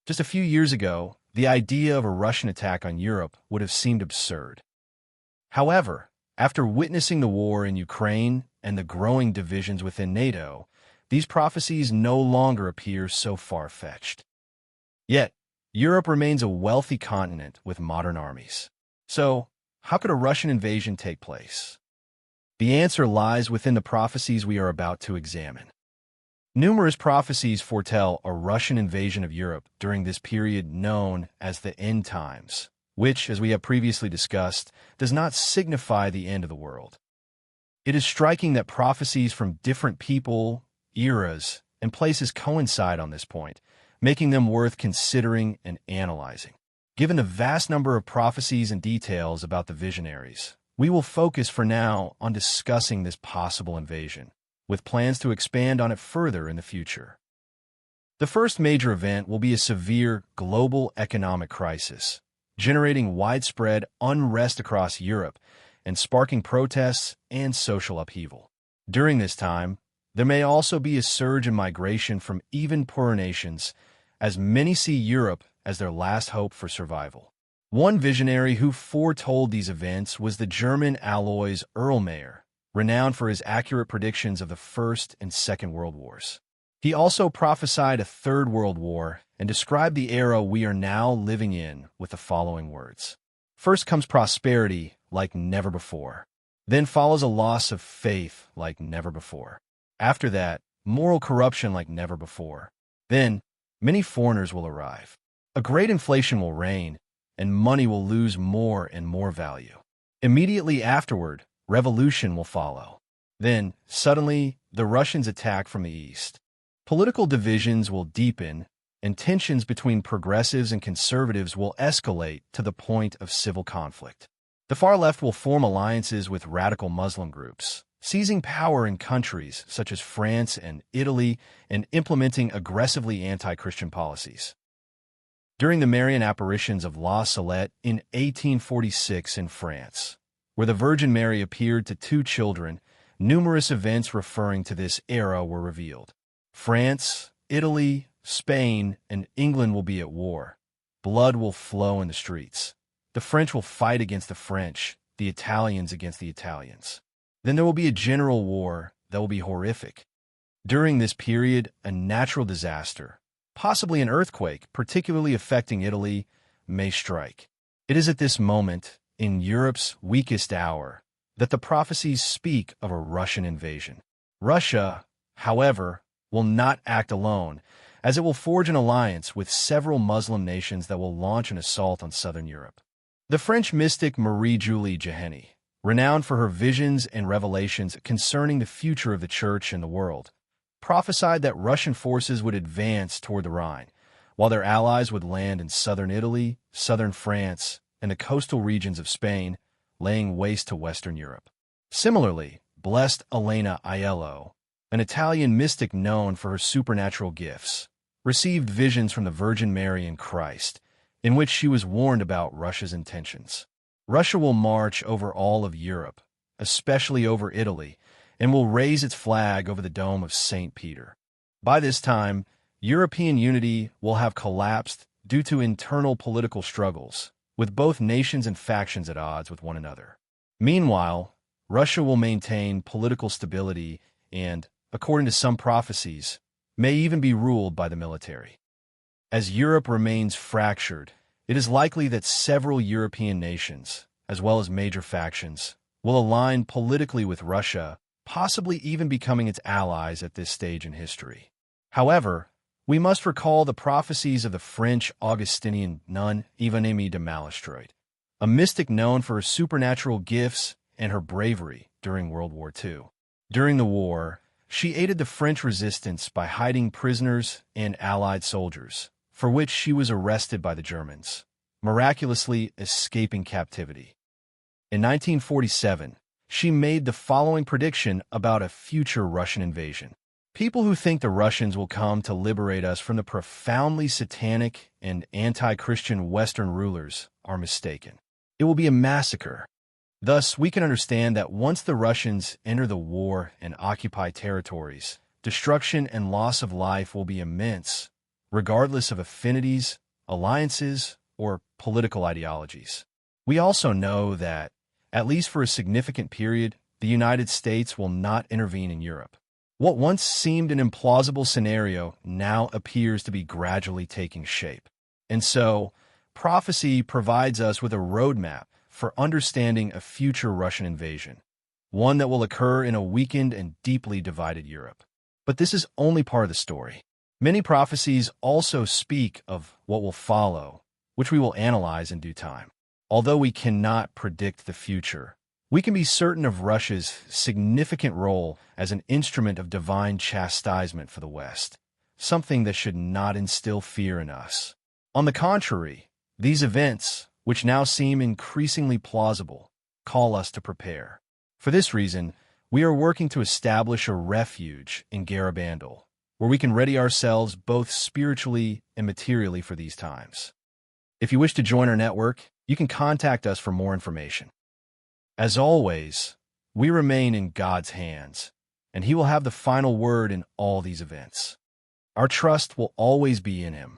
Just a few years ago, the idea of a Russian attack on Europe would have seemed absurd. However, after witnessing the war in Ukraine and the growing divisions within NATO, these prophecies no longer appear so far-fetched. Yet, Europe remains a wealthy continent with modern armies. So, how could a Russian invasion take place? The answer lies within the prophecies we are about to examine. Numerous prophecies foretell a Russian invasion of Europe during this period known as the end times, which, as we have previously discussed, does not signify the end of the world. It is striking that prophecies from different people, eras, and places coincide on this point, making them worth considering and analyzing. Given the vast number of prophecies and details about the visionaries, we will focus for now on discussing this possible invasion, with plans to expand on it further in the future. The first major event will be a severe global economic crisis, generating widespread unrest across Europe and sparking protests and social upheaval. During this time, there may also be a surge in migration from even poorer nations, as many see Europe as their last hope for survival. One visionary who foretold these events was the German Alois Erlmeyer, renowned for his accurate predictions of the First and Second World Wars. He also prophesied a Third World War and described the era we are now living in with the following words. First comes prosperity like never before. Then follows a loss of faith like never before. After that, moral corruption like never before. Then, many foreigners will arrive. A great inflation will reign, and money will lose more and more value. Immediately afterward, revolution will follow. Then, suddenly, the Russians attack from the east. Political divisions will deepen, and tensions between progressives and conservatives will escalate to the point of civil conflict. The far left will form alliances with radical Muslim groups, seizing power in countries such as France and Italy and implementing aggressively anti-Christian policies. During the Marian Apparitions of La Salette in 1846 in France, where the Virgin Mary appeared to two children, numerous events referring to this era were revealed. France, Italy, Spain, and England will be at war. Blood will flow in the streets. The French will fight against the French, the Italians against the Italians. Then there will be a general war that will be horrific. During this period, a natural disaster, possibly an earthquake, particularly affecting Italy, may strike. It is at this moment, in Europe's weakest hour, that the prophecies speak of a Russian invasion. Russia, however, will not act alone, as it will forge an alliance with several Muslim nations that will launch an assault on southern Europe. The French mystic Marie-Julie Jahenny, renowned for her visions and revelations concerning the future of the Church and the world, prophesied that Russian forces would advance toward the Rhine, while their allies would land in southern Italy, southern France, and the coastal regions of Spain, laying waste to Western Europe. Similarly, Blessed Elena Aiello, an Italian mystic known for her supernatural gifts, received visions from the Virgin Mary and Christ, in which she was warned about Russia's intentions. Russia will march over all of Europe, especially over Italy, and will raise its flag over the dome of St. Peter. By this time, European unity will have collapsed due to internal political struggles, with both nations and factions at odds with one another. Meanwhile, Russia will maintain political stability and, according to some prophecies, may even be ruled by the military. As Europe remains fractured, it is likely that several European nations, as well as major factions, will align politically with Russia, possibly even becoming its allies at this stage in history. However, we must recall the prophecies of the French Augustinian nun Éponine de Malestroit, a mystic known for her supernatural gifts and her bravery during World War II. During the war, she aided the French resistance by hiding prisoners and Allied soldiers, for which she was arrested by the Germans, miraculously escaping captivity. In 1947, she made the following prediction about a future Russian invasion. People who think the Russians will come to liberate us from the profoundly satanic and anti-Christian Western rulers are mistaken. It will be a massacre. Thus, we can understand that once the Russians enter the war and occupy territories, destruction and loss of life will be immense, regardless of affinities, alliances, or political ideologies. We also know that, at least for a significant period, the United States will not intervene in Europe. What once seemed an implausible scenario now appears to be gradually taking shape. And so, prophecy provides us with a roadmap for understanding a future Russian invasion, one that will occur in a weakened and deeply divided Europe. But this is only part of the story. Many prophecies also speak of what will follow, which we will analyze in due time. Although we cannot predict the future, we can be certain of Russia's significant role as an instrument of divine chastisement for the West, something that should not instill fear in us. On the contrary, these events, which now seem increasingly plausible, call us to prepare. For this reason, we are working to establish a refuge in Garabandal, where we can ready ourselves both spiritually and materially for these times. If you wish to join our network, you can contact us for more information. As always, we remain in God's hands, and He will have the final word in all these events. Our trust will always be in Him,